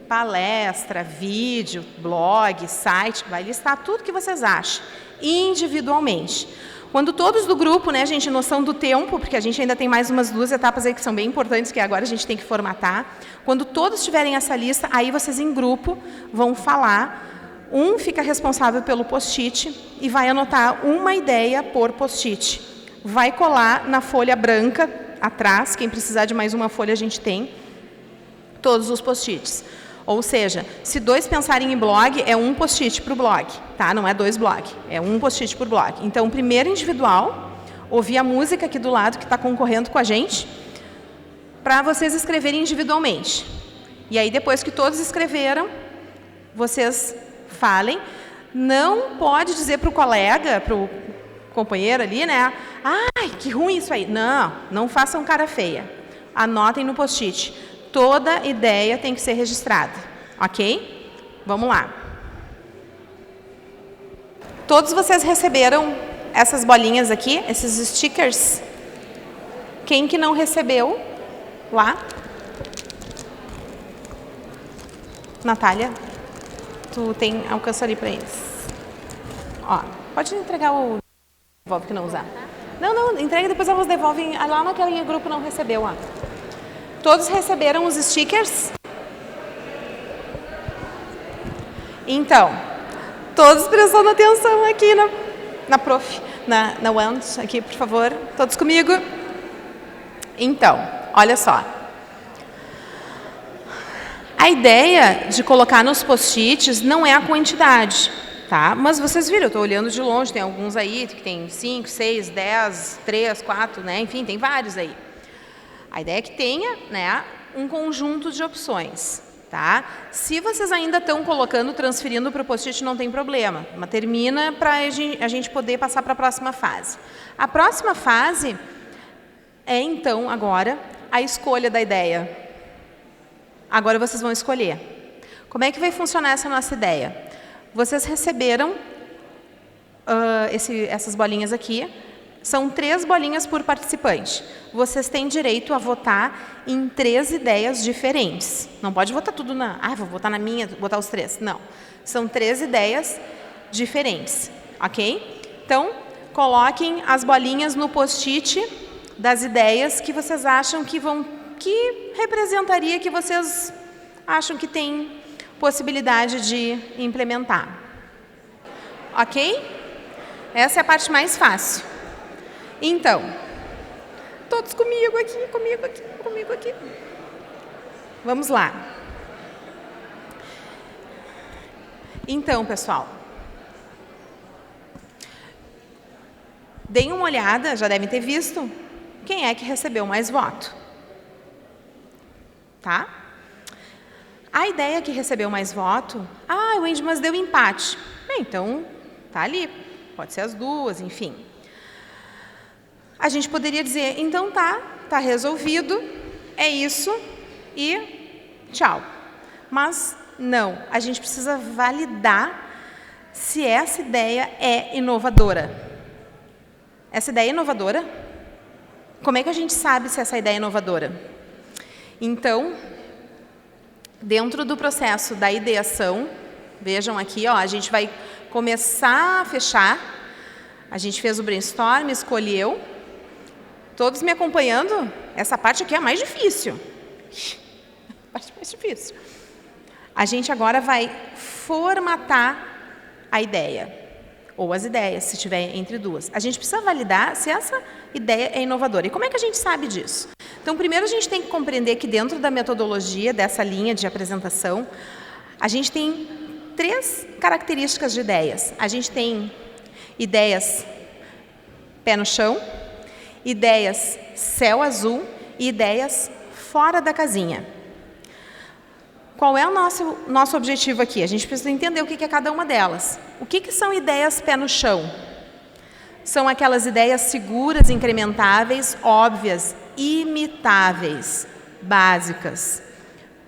Palestra, vídeo, blog, site, vai listar tudo que vocês acham, individualmente. Quando todos do grupo, né, gente, noção do tempo, porque a gente ainda tem mais umas 2 etapas aí que são bem importantes, que agora a gente tem que formatar. Quando todos tiverem essa lista, aí vocês em grupo vão falar. Um fica responsável pelo post-it e vai anotar uma ideia por post-it. Vai colar na folha branca atrás, quem precisar de mais uma folha a gente tem, todos os post-its. Ou seja, se 2 pensarem em blog, é um post-it para o blog, tá? Não é 2 blog, é um post-it por blog. Então, primeiro individual, ouvir a música aqui do lado que está concorrendo com a gente, para vocês escreverem individualmente. E aí, depois que todos escreveram, vocês falem. Não pode dizer para o colega, para o companheiro ali, né? Ai, que ruim isso aí. Não façam cara feia. Anotem no post-it. Toda ideia tem que ser registrada, ok? Vamos lá. Todos vocês receberam essas bolinhas aqui, esses stickers? Quem que não recebeu? Lá? Natália, tu tem alcance ali para eles. Ó, pode entregar o devolve que não usar. Não, entrega e depois elas devolvem. Lá naquele grupo não recebeu, ó. Todos receberam os stickers? Então, todos prestando atenção aqui na prof, na Wand, aqui, por favor. Todos comigo? Então, olha só. A ideia de colocar nos post-its não é a quantidade, tá? Mas vocês viram, eu estou olhando de longe, tem alguns aí que tem 5, 6, 10, 3, 4, né? Enfim, tem vários aí. A ideia é que tenha, né, um conjunto de opções, tá? Se vocês ainda estão colocando, transferindo para o post-it, não tem problema. Mas termina para a gente poder passar para a próxima fase. A próxima fase é, então, agora, a escolha da ideia. Agora vocês vão escolher. Como é que vai funcionar essa nossa ideia? Vocês receberam essas bolinhas aqui. São 3 bolinhas por participante. Vocês têm direito a votar em 3 ideias diferentes. Não pode votar tudo na... Ah, vou votar na minha, vou botar os 3. Não. São 3 ideias diferentes. Ok? Então, coloquem as bolinhas no post-it das ideias que vocês acham que representaria, que vocês acham que tem possibilidade de implementar. Ok? Essa é a parte mais fácil. Então, todos comigo aqui. Vamos lá. Então, pessoal, deem uma olhada, já devem ter visto, quem é que recebeu mais voto. Tá? A ideia que recebeu mais voto, Wendy, mas deu empate. Bem, então, tá ali, pode ser as duas, enfim. A gente poderia dizer, então tá resolvido, é isso e tchau. Mas não, a gente precisa validar se essa ideia é inovadora. Essa ideia é inovadora? Como é que a gente sabe se essa ideia é inovadora? Então, dentro do processo da ideação, vejam aqui, ó, a gente vai começar a fechar. A gente fez o brainstorm, escolheu. Todos me acompanhando? Essa parte aqui é a mais difícil. A parte mais difícil. A gente agora vai formatar a ideia. Ou as ideias, se tiver entre duas. A gente precisa validar se essa ideia é inovadora. E como é que a gente sabe disso? Então, primeiro a gente tem que compreender que dentro da metodologia, dessa linha de apresentação, a gente tem 3 características de ideias. A gente tem ideias pé no chão, ideias céu azul e ideias fora da casinha. Qual é o nosso objetivo aqui? A gente precisa entender o que é cada uma delas. O que são ideias pé no chão? São aquelas ideias seguras, incrementáveis, óbvias, imitáveis, básicas,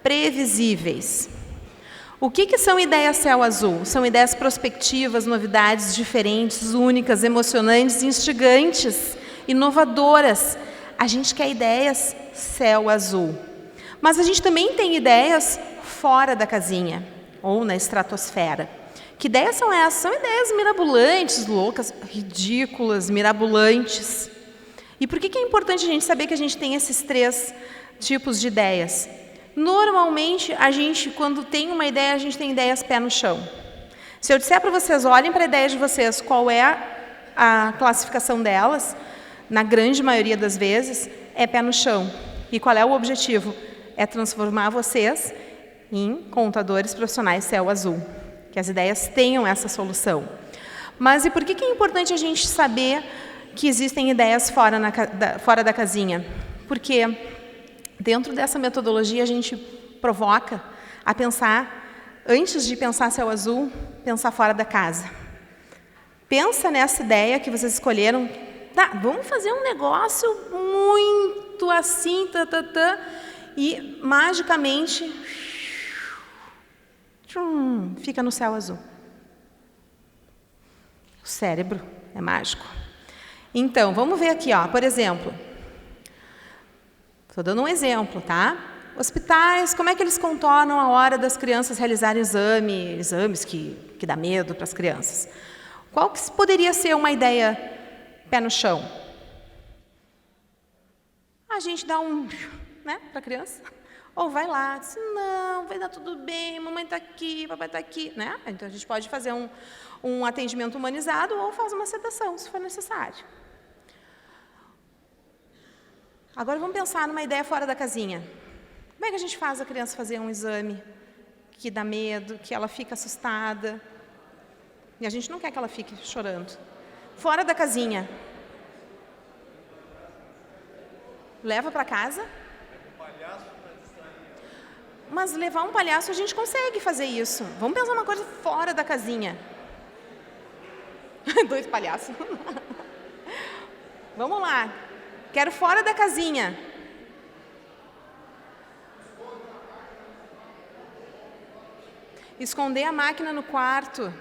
previsíveis. O que são ideias céu azul? São ideias prospectivas, novidades, diferentes, únicas, emocionantes, instigantes, inovadoras. A gente quer ideias céu azul. Mas a gente também tem ideias fora da casinha, ou na estratosfera. Que ideias são essas? São ideias mirabolantes, loucas, ridículas, mirabolantes. E por que é importante a gente saber que a gente tem esses 3 tipos de ideias? Normalmente, a gente, quando tem uma ideia, a gente tem ideias pé no chão. Se eu disser para vocês, olhem para a ideia de vocês, qual é a classificação delas, na grande maioria das vezes, é pé no chão. E qual é o objetivo? É transformar vocês em contadores profissionais céu azul. Que as ideias tenham essa solução. Mas e por que é importante a gente saber que existem ideias fora da casinha? Porque dentro dessa metodologia a gente provoca a pensar, antes de pensar céu azul, pensar fora da casa. Pensa nessa ideia que vocês escolheram. Tá, vamos fazer um negócio muito assim, e magicamente fica no céu azul. O cérebro é mágico. Então, vamos ver aqui, ó, por exemplo. Estou dando um exemplo, tá? Hospitais, como é que eles contornam a hora das crianças realizarem exames que dá medo para as crianças? Qual que poderia ser uma ideia pé no chão? A gente dá um, né, para a criança. Ou vai lá, diz, não, vai dar tudo bem, mamãe está aqui, papai está aqui, né? Então, a gente pode fazer um atendimento humanizado ou faz uma sedação, se for necessário. Agora, vamos pensar numa ideia fora da casinha. Como é que a gente faz a criança fazer um exame que dá medo, que ela fica assustada? E a gente não quer que ela fique chorando. Fora da casinha. Leva para casa. Mas levar um palhaço a gente consegue fazer isso. Vamos pensar uma coisa fora da casinha. 2 palhaços. Vamos lá. Quero fora da casinha. Esconder a máquina no quarto.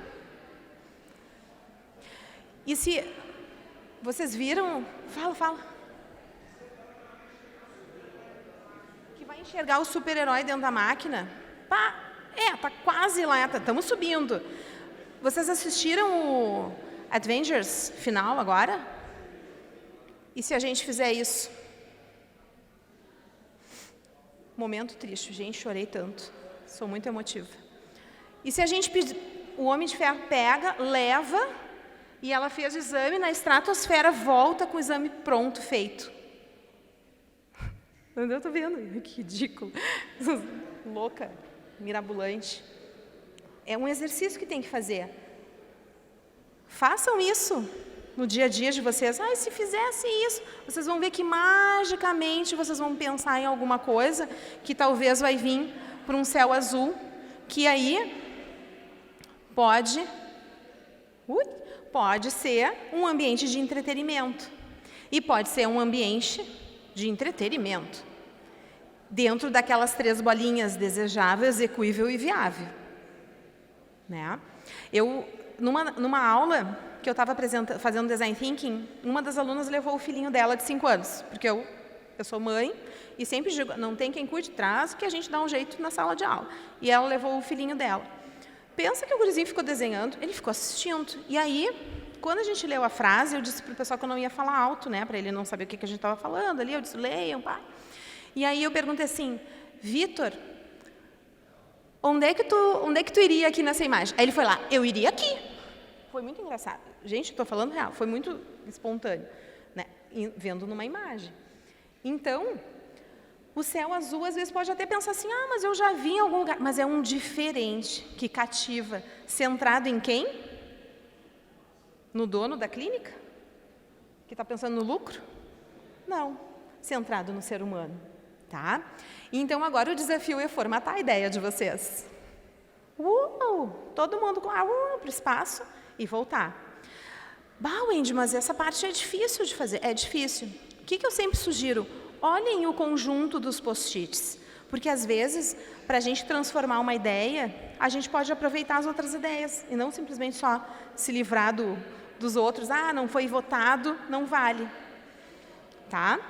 E se vocês viram... Fala. Que vai enxergar o super-herói dentro da máquina? Tá quase lá, estamos subindo. Vocês assistiram o Avengers final agora? E se a gente fizer isso? Momento triste, gente, chorei tanto. Sou muito emotiva. E se a gente pedir, o Homem de Ferro pega, leva, e ela fez o exame, na estratosfera volta com o exame pronto, feito. Eu estou vendo, que ridículo. Louca, mirabolante. É um exercício que tem que fazer. Façam isso no dia a dia de vocês. E se fizesse isso, vocês vão ver que magicamente vocês vão pensar em alguma coisa que talvez vai vir por um céu azul, que aí pode ser um ambiente de entretenimento. E pode ser um ambiente de entretenimento, dentro daquelas 3 bolinhas: desejável, execuível e viável. Né? Eu, numa aula que eu estava fazendo Design Thinking, uma das alunas levou o filhinho dela de 5 anos, porque eu sou mãe e sempre digo, não tem quem cuide, traz, que a gente dá um jeito na sala de aula. E ela levou o filhinho dela. Pensa que o gurizinho ficou desenhando, ele ficou assistindo. E aí, quando a gente leu a frase, eu disse para o pessoal que eu não ia falar alto, né, para ele não saber o que a gente estava falando ali. Eu disse, leiam, pai. E aí eu perguntei assim, Vitor, onde é que tu iria aqui nessa imagem? Aí ele foi lá, eu iria aqui. Foi muito engraçado. Gente, estou falando real, foi muito espontâneo, né, vendo numa imagem. Então, o céu azul, às vezes, pode até pensar assim, mas eu já vi em algum lugar. Mas é um diferente, que cativa. Centrado em quem? No dono da clínica? Que está pensando no lucro? Não, centrado no ser humano. Tá? Então, agora o desafio é formatar a ideia de vocês. Todo mundo para o espaço e voltar. Wendy, mas essa parte é difícil de fazer. É difícil. O que eu sempre sugiro? Olhem o conjunto dos post-its, porque às vezes, para a gente transformar uma ideia, a gente pode aproveitar as outras ideias, e não simplesmente só se livrar dos outros. Não foi votado, não vale. Tá?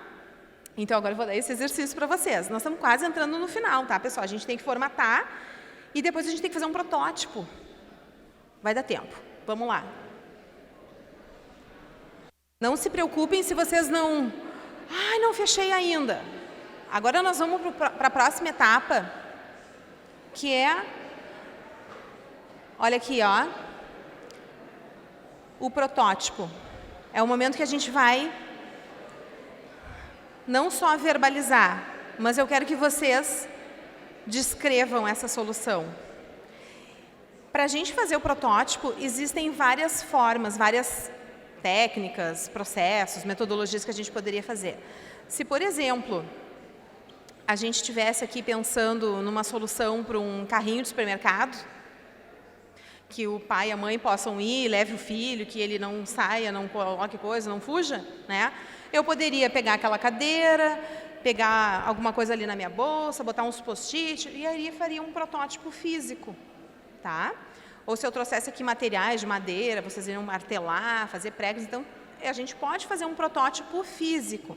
Então, agora eu vou dar esse exercício para vocês. Nós estamos quase entrando no final, tá, pessoal? A gente tem que formatar, e depois a gente tem que fazer um protótipo. Vai dar tempo. Vamos lá. Não se preocupem se vocês não fechei ainda. Agora nós vamos para a próxima etapa, que é, olha aqui, o protótipo. É o momento que a gente vai não só verbalizar, mas eu quero que vocês descrevam essa solução. Para a gente fazer o protótipo, existem várias formas, várias técnicas, processos, metodologias que a gente poderia fazer. Se, por exemplo, a gente estivesse aqui pensando numa solução para um carrinho de supermercado, que o pai e a mãe possam ir, leve o filho, que ele não saia, não coloque coisa, não fuja, né? Eu poderia pegar aquela cadeira, pegar alguma coisa ali na minha bolsa, botar uns post-it, e aí faria um protótipo físico, tá? Ou se eu trouxesse aqui materiais de madeira, vocês iriam martelar, fazer pregos, então a gente pode fazer um protótipo físico.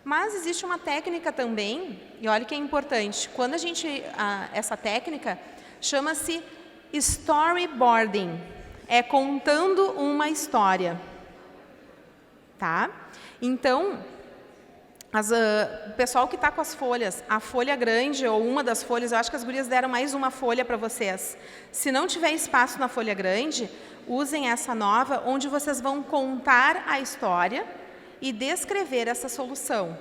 Mas existe uma técnica também, e olha que é importante, quando essa técnica chama-se storyboarding, é contando uma história, tá? Então, O pessoal que está com as folhas, a folha grande ou uma das folhas, eu acho que as gurias deram mais uma folha para vocês. Se não tiver espaço na folha grande, usem essa nova, onde vocês vão contar a história e descrever essa solução,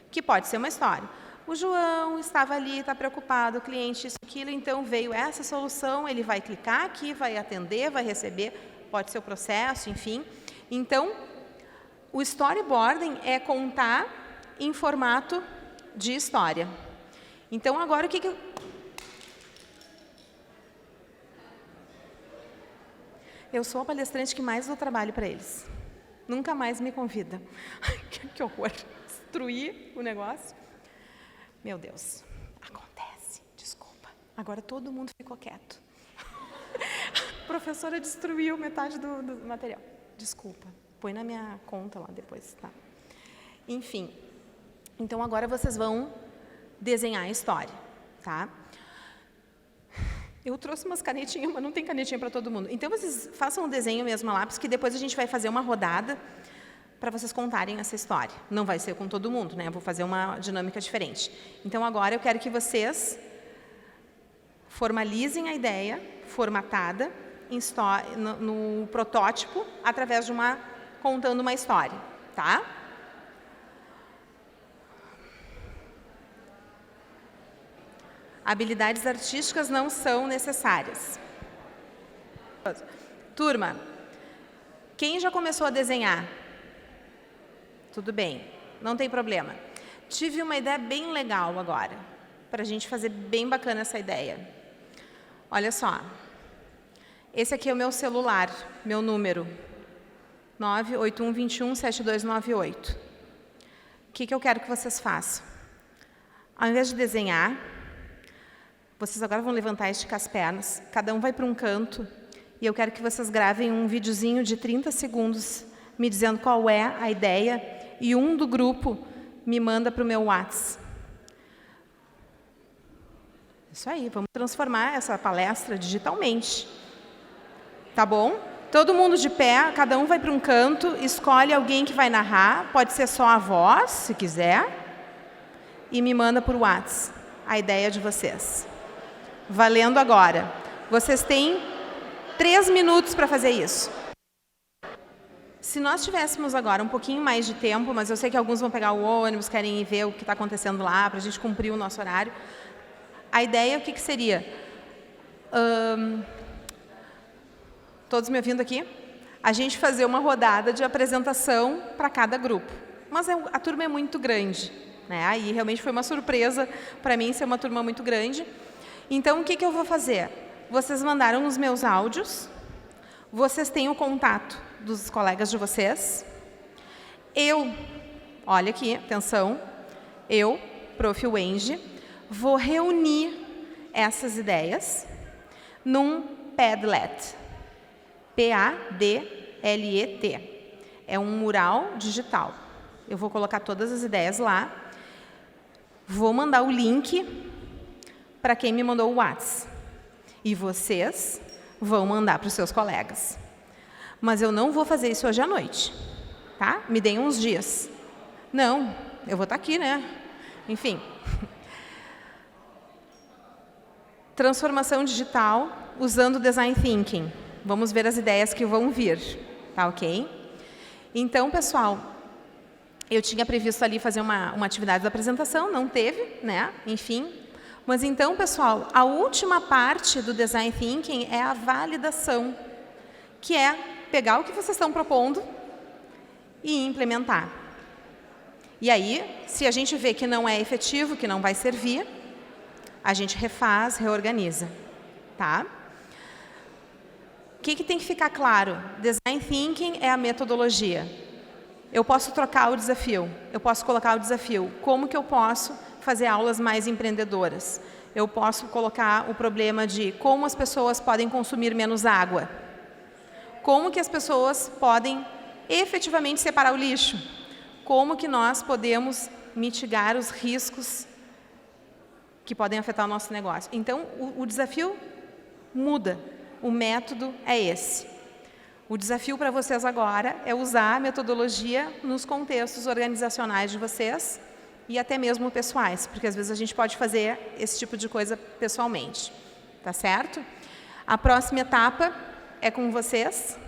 que pode ser uma história. O João estava ali, está preocupado, o cliente, isso, aquilo, então veio essa solução, ele vai clicar aqui, vai atender, vai receber, pode ser o processo, enfim. Então, o storyboarding é contar em formato de história. Então, agora o que eu sou a palestrante que mais dou trabalho para eles. Nunca mais me convida. Que horror. Destruir o negócio. Meu Deus. Acontece. Desculpa. Agora todo mundo ficou quieto. A professora destruiu metade do material. Desculpa. Põe na minha conta lá depois, tá? Enfim. Então, agora vocês vão desenhar a história, tá? Eu trouxe umas canetinhas, mas não tem canetinha para todo mundo. Então, vocês façam um desenho mesmo a lápis, que depois a gente vai fazer uma rodada para vocês contarem essa história. Não vai ser com todo mundo, né? Eu vou fazer uma dinâmica diferente. Então, agora eu quero que vocês formalizem a ideia formatada no protótipo, através de contando uma história, tá? Habilidades artísticas não são necessárias. Turma, quem já começou a desenhar? Tudo bem, não tem problema. Tive uma ideia bem legal agora, para a gente fazer bem bacana essa ideia. Olha só, esse aqui é o meu celular, meu número, 981217298. O que eu quero que vocês façam? Ao invés de desenhar, vocês agora vão levantar e esticar as pernas, cada um vai para um canto, e eu quero que vocês gravem um videozinho de 30 segundos, me dizendo qual é a ideia, e um do grupo me manda para o meu WhatsApp. Isso aí, vamos transformar essa palestra digitalmente. Tá bom? Todo mundo de pé, cada um vai para um canto, escolhe alguém que vai narrar, pode ser só a voz, se quiser, e me manda por WhatsApp a ideia de vocês. Valendo agora. Vocês têm 3 minutos para fazer isso. Se nós tivéssemos agora um pouquinho mais de tempo, mas eu sei que alguns vão pegar o ônibus, querem ir ver o que está acontecendo lá, para a gente cumprir o nosso horário, a ideia, o que seria? Todos me ouvindo aqui? A gente fazer uma rodada de apresentação para cada grupo. Mas a turma é muito grande, né? Aí realmente foi uma surpresa para mim ser uma turma muito grande. Então, o que eu vou fazer? Vocês mandaram os meus áudios, vocês têm o contato dos colegas de vocês. Olha aqui, atenção, Prof. Wendy, vou reunir essas ideias num Padlet. P-A-D-L-E-T. É um mural digital. Eu vou colocar todas as ideias lá. Vou mandar o link para quem me mandou o WhatsApp. E vocês vão mandar para os seus colegas. Mas eu não vou fazer isso hoje à noite, tá? Me deem uns dias. Não, eu vou estar aqui, né? Enfim. Transformação digital usando Design Thinking. Vamos ver as ideias que vão vir, tá ok? Então, pessoal, eu tinha previsto ali fazer uma atividade da apresentação, não teve, né? Enfim. Mas então, pessoal, a última parte do Design Thinking é a validação, que é pegar o que vocês estão propondo e implementar. E aí, se a gente vê que não é efetivo, que não vai servir, a gente refaz, reorganiza, tá? O que tem que ficar claro? Design Thinking é a metodologia. Eu posso trocar o desafio, eu posso colocar o desafio. Como que eu posso fazer aulas mais empreendedoras? Eu posso colocar o problema de como as pessoas podem consumir menos água. Como que as pessoas podem efetivamente separar o lixo? Como que nós podemos mitigar os riscos que podem afetar o nosso negócio? Então, o desafio muda. O método é esse. O desafio para vocês agora é usar a metodologia nos contextos organizacionais de vocês e até mesmo pessoais, porque às vezes a gente pode fazer esse tipo de coisa pessoalmente, tá certo? A próxima etapa é com vocês,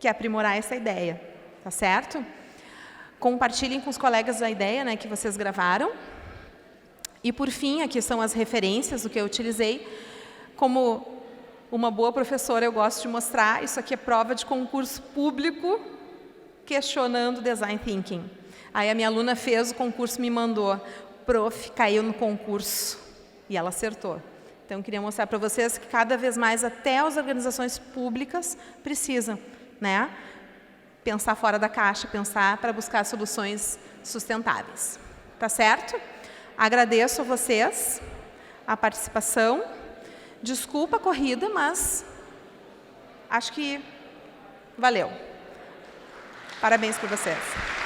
que é aprimorar essa ideia, tá certo? Compartilhem com os colegas a ideia, né, que vocês gravaram. E, por fim, aqui são as referências, o que eu utilizei. Como uma boa professora, eu gosto de mostrar, isso aqui é prova de concurso público questionando Design Thinking. Aí a minha aluna fez o concurso, me mandou, prof, caiu no concurso, e ela acertou. Então, eu queria mostrar para vocês que cada vez mais até as organizações públicas precisam, né, pensar fora da caixa, pensar para buscar soluções sustentáveis. Tá certo? Agradeço a vocês a participação. Desculpa a corrida, mas acho que valeu. Parabéns por vocês.